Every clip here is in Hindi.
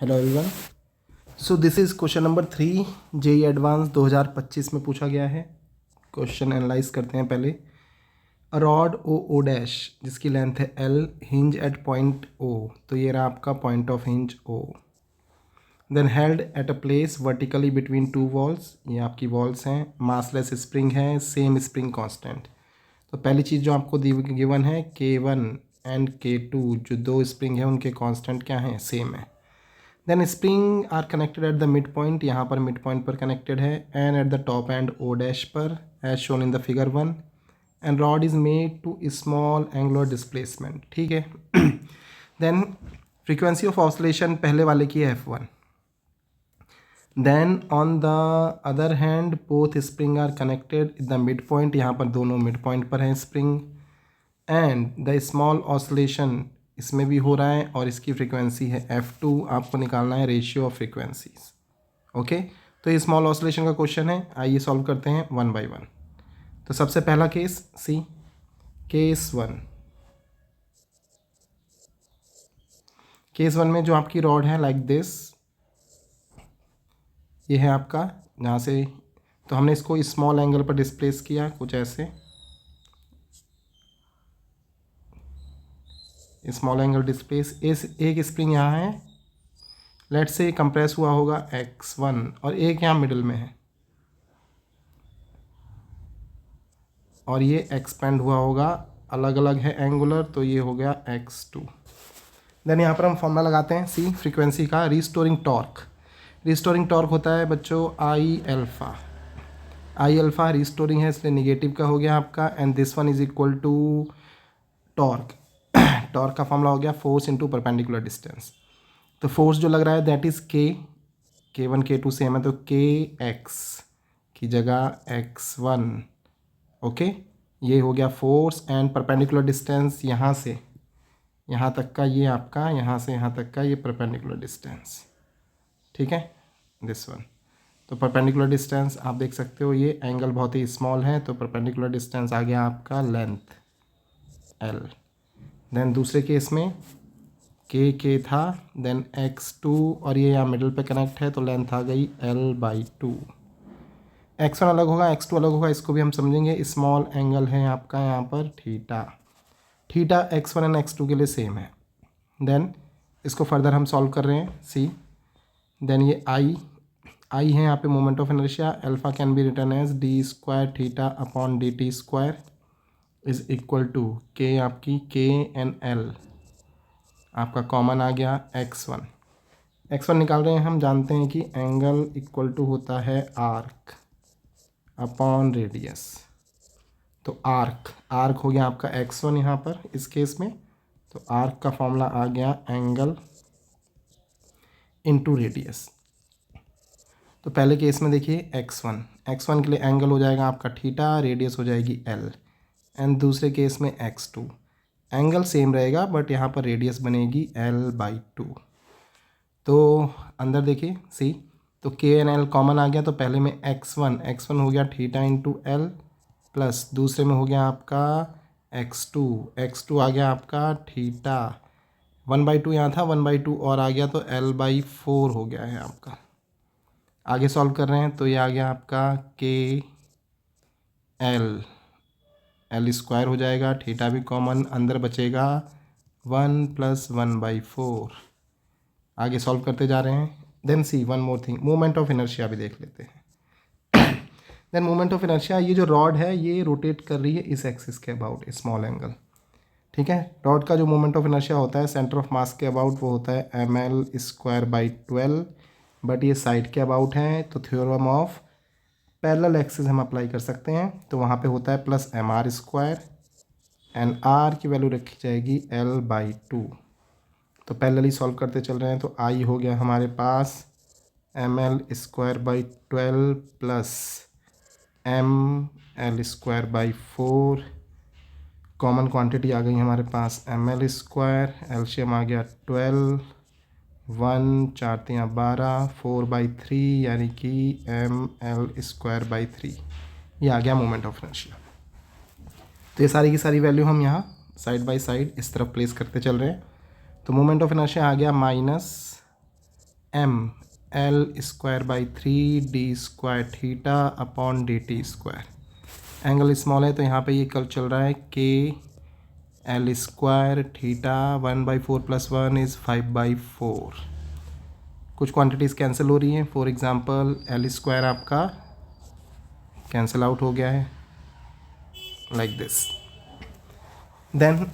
Hello everyone. So this is question number 3 JEE advance 2025 में पूछा गया है। क्वेश्चन एनालाइज करते हैं पहले। A rod O O dash जिसकी लेंथ है L hinge at point O, तो ये रहा आपका point of hinge O. Then held at a place vertically between two walls, ये आपकी वॉल्स हैं। मासलेस स्प्रिंग है, सेम स्प्रिंग कांस्टेंट। तो पहली चीज़ जो आपको गिवन है K1 एंड K2, जो दो स्प्रिंग है उनके कांस्टेंट क्या हैं, सेम है। Then spring are connected at the mid point, यहाँ पर मिड पॉइंट पर कनेक्टेड है, and at the top end O dash पर as shown in the figure 1, and rod is made to small angular displacement. ठीक है। देन फ्रीक्वेंसी ऑफ ऑसिलेशन पहले वाले की है F1। Then on the other hand both spring are connected in the mid point, यहाँ पर दोनों मिड पॉइंट पर हैं spring, and the small oscillation इसमें भी हो रहा है और इसकी फ्रीक्वेंसी है F2। आपको निकालना है रेशियो ऑफ फ्रीक्वेंसीज। ओके, तो ये स्मॉल ऑसिलेशन का क्वेश्चन है, आइए सॉल्व करते हैं वन बाय वन। तो सबसे पहला केस सी, केस वन। केस वन में जो आपकी रॉड है लाइक दिस, ये है आपका यहाँ से, तो हमने इसको स्मॉल एंगल पर डिस्प्लेस किया कुछ ऐसे, स्मॉल एंगल डिस्प्लेस। इस एक स्प्रिंग यहाँ है, लेट से कंप्रेस हुआ होगा x1, और एक यहाँ मिडिल में है और ये एक्सपेंड हुआ होगा, अलग अलग है एंगुलर, तो ये हो गया x2। देन यहाँ पर हम फॉर्मूला लगाते हैं सी फ्रीक्वेंसी का, रिस्टोरिंग टॉर्क। रिस्टोरिंग टॉर्क होता है बच्चों I alpha. I alpha restoring है इसलिए निगेटिव का हो गया आपका, and this one is equal to torque. Torque का फॉर्मूला हो गया फोर्स इंटू परपेंडिकुलर डिस्टेंस। तो फोर्स जो लग रहा है that is K1 K2 same है, तो KX की जगह X1। ओके, ये हो गया फोर्स, एंड परपेंडिकुलर डिस्टेंस यहाँ से यहाँ तक का, ये आपका यहाँ से यहाँ तक का ये परपेंडिकुलर डिस्टेंस। ठीक है, दिस वन। तो परपेंडिकुलर डिस्टेंस आप देख सकते हो, ये एंगल बहुत ही स्मॉल है, तो परपेंडिकुलर डिस्टेंस आ गया आपका लेंथ L। देन दूसरे केस में K था, देन X2, और ये यहाँ मिडिल पे कनेक्ट है तो लेंथ आ गई L/2। X1 अलग होगा, X2 अलग होगा, इसको भी हम समझेंगे। स्मॉल एंगल है आपका यहाँ पर theta. Theta X1 and X2 के लिए सेम है। देन इसको फर्दर हम सॉल्व कर रहे हैं सी। देन ये आई है यहाँ पे moment of inertia, alpha can be written as d² theta upon dt² is equal to K, आपकी K एंड L आपका कॉमन आ गया x1 निकाल रहे हैं। हम जानते हैं कि एंगल इक्वल टू होता है आर्क अपॉन रेडियस, तो आर्क हो गया आपका x1 यहाँ पर इस केस में, तो आर्क का फॉर्मूला आ गया एंगल इनटू रेडियस। तो पहले केस में देखिए x1 के लिए एंगल हो जाएगा आपका थीटा, रेडियस हो जाएगी L, एंड दूसरे केस में x2 एंगल सेम रहेगा बट यहाँ पर रेडियस बनेगी L/2। तो अंदर देखिए सी, तो K एंड L कॉमन आ गया, तो पहले में x1 हो गया थीटा इंटू L, प्लस दूसरे में हो गया आपका x2 आ गया आपका थीटा, 1/2 यहाँ था, 1/2 और आ गया तो L/4 हो गया है आपका। आगे सॉल्व कर रहे हैं तो ये आ गया आपका L² हो जाएगा, थीटा भी कॉमन, अंदर बचेगा 1 + 1/4। आगे सॉल्व करते जा रहे हैं। Then see one more thing, moment of inertia भी देख लेते हैं। देन मोमेंट ऑफ इनर्शिया, ये जो रॉड है ये रोटेट कर रही है इस एक्सिस के अबाउट स्मॉल एंगल। ठीक है, रॉड का जो मोमेंट ऑफ इनर्शिया होता है सेंटर ऑफ मास के अबाउट, वो होता है ml²/12, बट ये साइड के अबाउट है, तो थ्योरम ऑफ पैरेलल एक्सिस हम अप्लाई कर सकते हैं, तो वहाँ पे होता है +mr², एंड r की वैल्यू रखी जाएगी L/2। तो पैरेलली सॉल्व करते चल रहे हैं, तो i हो गया हमारे पास ml²/12 plus ml²/4, common quantity आ गई हमारे पास ml², एलसीएम आ गया 12, 1 4 3 12, 4/3 यानी कि ml²/3, ये आ गया मोमेंट ऑफ इनर्शिया। तो ये सारी की सारी वैल्यू हम यहाँ साइड बाय साइड इस तरफ प्लेस करते चल रहे हैं। तो मोमेंट ऑफ इनर्शिया आ गया M L square by 3 d square theta upon D T square. Angle small है तो यहाँ पे ये कल चल रहा है के एल स्क्वायर थीटा 1/4 + 1 इज़ 5/4। कुछ क्वांटिटीज़ कैंसिल हो रही हैं। फॉर एग्जांपल एल स्क्वायर आपका कैंसिल आउट हो गया है लाइक दिस। देन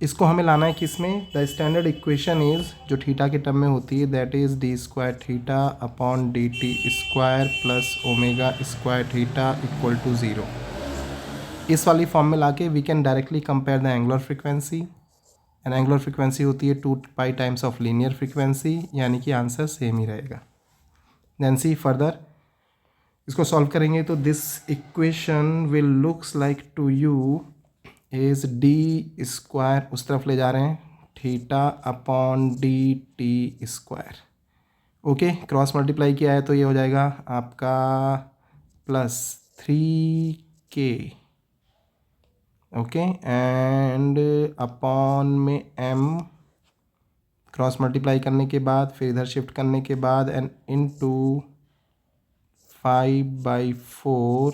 इसको हमें लाना है किस में? द स्टैंडर्ड इक्वेशन इज़, जो थीटा के टर्म में होती है, that is D square theta upon D T square plus omega square theta equal to 0। इस वाली फॉर्म में लाके we can directly compare the angular frequency. And angular frequency होती है 2 टाइम्स ऑफ लीनियर फ्रिक्वेंसी, यानी कि आंसर सेम ही रहेगा। देन सी फर्दर, इसको सॉल्व करेंगे तो this equation will looks like two U is D square, उस तरफ ले जा रहे हैं, theta upon D T square. Okay, cross multiply किया है तो ये हो जाएगा आपका +3k। ओके, एंड अपॉन में m, क्रॉस मल्टीप्लाई करने के बाद फिर इधर शिफ्ट करने के बाद and into 5/4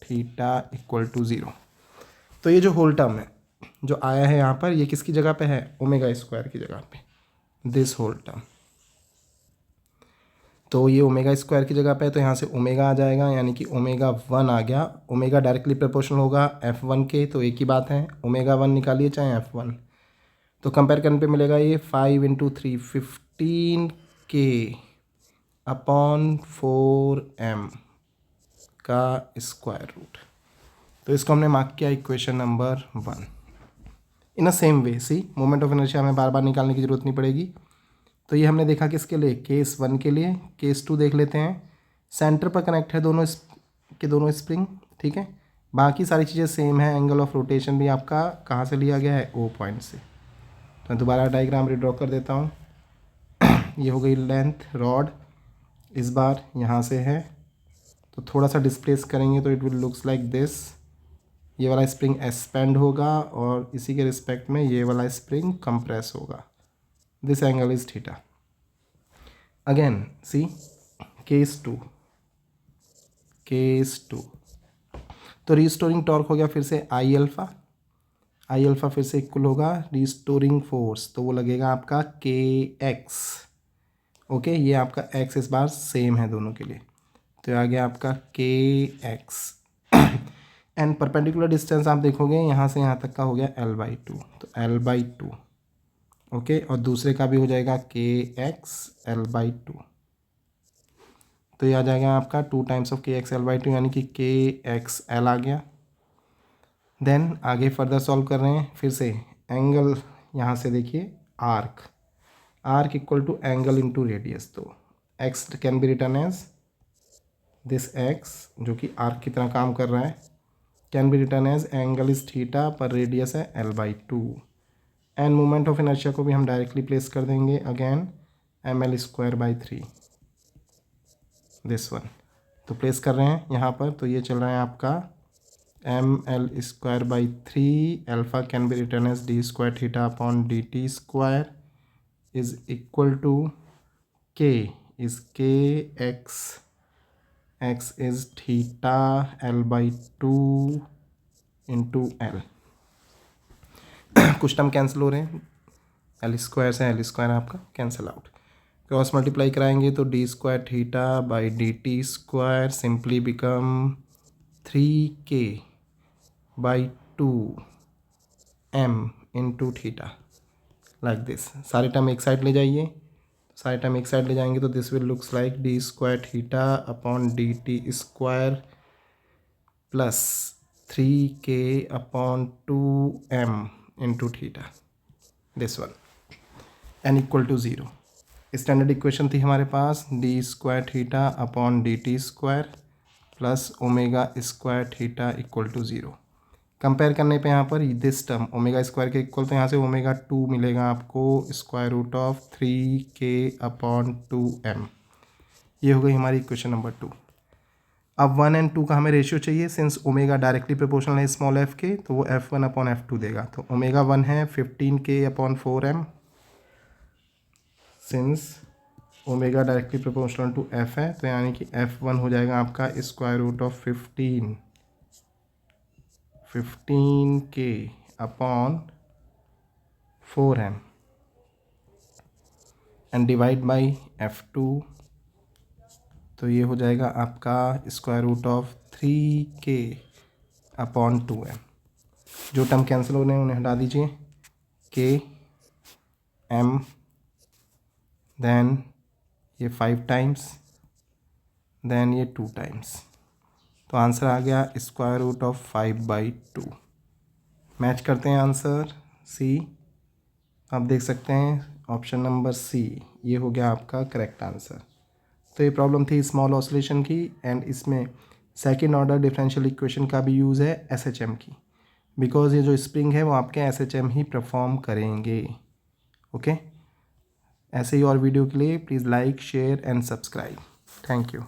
theta equal to 0। तो ये जो होल टर्म है जो आया है यहाँ पर, ये किसकी जगह पे है? ओमेगा स्क्वायर की जगह पे, दिस होल टर्म। तो ये ओमेगा स्क्वायर की जगह पे है तो यहाँ से ओमेगा आ जाएगा, यानी कि ओमेगा 1 आ गया। ओमेगा डायरेक्टली प्रोपोर्शनल होगा F1 के, तो एक ही बात है, ओमेगा 1 निकालिए चाहे F1। तो कंपेयर करने पे मिलेगा ये 5 × 3 15k अपॉन 4m का स्क्वायर रूट। तो इसको हमने मार्क किया equation number 1। In a same way see, moment of inertia हमें बार बार निकालने की ज़रूरत नहीं पड़ेगी। तो ये हमने देखा किसके लिए? केस 1 के लिए। केस 2 देख लेते हैं। सेंटर पर कनेक्ट है दोनों स्प्रिंग, ठीक है। बाकी सारी चीज़ें सेम है। एंगल ऑफ रोटेशन भी आपका कहाँ से लिया गया है? O पॉइंट से। तो मैं दोबारा डायग्राम रिड्रॉ कर देता हूँ। ये हो गई लेंथ रॉड, इस बार यहाँ से है तो थोड़ा सा डिस्प्लेस करेंगे तो it will looks like this. ये वाला स्प्रिंग एक्सपेंड होगा और इसी के रिस्पेक्ट में ये वाला स्प्रिंग कंप्रेस होगा। This angle is theta. Again see case 2। तो रिस्टोरिंग टॉर्क हो गया फिर से आई अल्फ़ा फिर से इक्वल होगा रिस्टोरिंग फोर्स, तो वो लगेगा आपका के एक्स। ओके, ये आपका एक्स इस बार सेम है दोनों के लिए, तो आ गया आपका के एक्स। एंड परपेंडिकुलर डिस्टेंस आप देखोगे यहाँ से यहाँ तक का हो गया L/2, तो L/2। ओके, और दूसरे का भी हो जाएगा के एक्स L/2, तो ये आ जाएगा आपका 2 टाइम्स ऑफ के एक्स L/2, यानी कि के एक्स एल आ गया। देन आगे फर्दर सॉल्व कर रहे हैं फिर से। एंगल यहाँ से देखिए, arc equal to angle into radius, तो x can be written as this x, जो कि आर्क की तरह काम कर रहा है, can be written as angle is theta per radius है L/2। End moment of inertia को भी हम डायरेक्टली प्लेस कर देंगे अगेन mL²/3, दिस वन। तो प्लेस कर रहे हैं यहाँ पर, तो ये चल रहा है आपका mL²/3। Alpha can be written as d² theta upon dt² is equal to k is k x is theta L/2 into L. कुछ टर्म कैंसिल हो रहे हैं, L² से L² आपका कैंसिल आउट। क्रॉस मल्टीप्लाई कराएंगे तो d² theta by dt² simply become 3k/2m into theta like this. सारे टर्म एक साइड ले जाइए, सारे टर्म एक साइड ले जाएंगे तो this will looks like d² theta upon dt² plus 3k/2m into theta, this one, and equal to 0। Standard equation थी हमारे पास d² theta upon dt² plus ω² theta equal to 0। Compare करने पे यहाँ पर दिस टर्म ω² के इक्वल, तो यहाँ से ω2 मिलेगा आपको √3k/2m। ये हो गई हमारी इक्वेशन नंबर 2। अब 1 और 2 का हमें रेशियो चाहिए, सिंस ओमेगा डायरेक्टली प्रोपोर्शनल है स्मॉल f के, तो वो F1/F2 देगा। तो ω1 है 15k/4m, since omega directly proportional to F है, तो यानी कि F1 हो जाएगा आपका square root of 15K upon 4m and divide by F2, तो ये हो जाएगा आपका square root of 3K upon 2m। जो टर्म कैंसिल हो रहे हैं उन्हें हटा दीजिए, K M देन ये 5 टाइम्स, देन ये 2 टाइम्स, तो आंसर आ गया स्क्वायर रूट ऑफ 5/2। मैच करते हैं आंसर सी। आप देख सकते हैं ऑप्शन नंबर सी ये हो गया आपका करेक्ट आंसर। तो ये प्रॉब्लम थी स्मॉल ऑसिलेशन की, एंड इसमें सेकंड ऑर्डर डिफरेंशियल इक्वेशन का भी यूज़ है SHM की, बिकॉज ये जो स्प्रिंग है वो आपके SHM ही परफॉर्म करेंगे। ओके, ऐसे ही और वीडियो के लिए please like share and subscribe. Thank you.